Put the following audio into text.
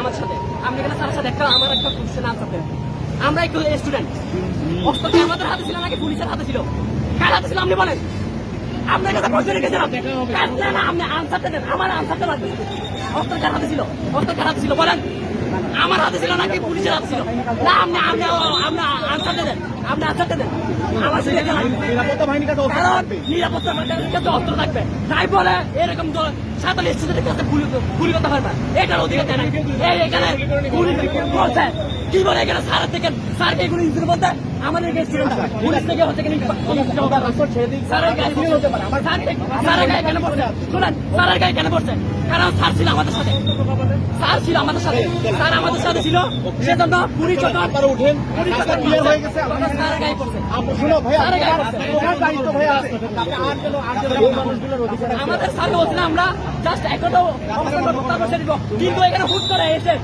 আমার সাথে আমরা এখানে স্যারের সাথে আমার একটা কোশ্চেন আনসার দেন। আমরা একটু স্টুডেন্ট, অস্ত্র কি আমাদের হাতে ছিল নাকি পুলিশের হাতে ছিল? কার হাতে ছিল আপনি বলেন? আপনার কাছে প্রশ্ন রেখেছিলাম, না আপনি আনসারটা দেন, আমার আনসারটা লাগবে। অস্ত্র কার হাতে ছিল? অস্ত্র কার হাতে ছিল বলেন? আমার হাতে ছিল নাকি পুলিশের হাতে ছিল? না আপনি আপনি আপনি আনসারটা দেন, আপনি আনসারটা দেন। আমার নিরাপত্তা বাহিনীর কাছে অস্ত্র থাকবে। নিরাপত্তা বাহিনীর কাছে অস্ত্র থাকবে, তাই বলে এরকম সাঁতালি স্টুডেন্টের কাছে গুলি করতে পারবে না, এটার অধিকার দেয় না। এই এখানে গুলি বলছে কি বলে, এখানে স্যারের থেকে স্যারকে এগুলো ইনসিডেন্ট বলতে আমাদের স্টুডেন্ট পুলিশ থেকে হচ্ছে স্যারের গায়ে কেন পড়ছে? শুনেন, স্যারের গায়ে কেন পড়ছে? কারণ স্যার ছিল আমাদের সাথে, স্যার ছিল আমাদের সাথে, স্যার আমাদের সাথে ছিল, সেজন্য পুলিশ আপনারা উঠেন, ক্লিয়ার হয়ে গেছে। স্যারের গায়ে পড়ছে। শুনো ভাই, স্যারের দায়িত্ব ভাই আছে। আমাদের স্যার বলছিল আমরা জাস্ট একটা কিন্তু এখানে হুট করে এসে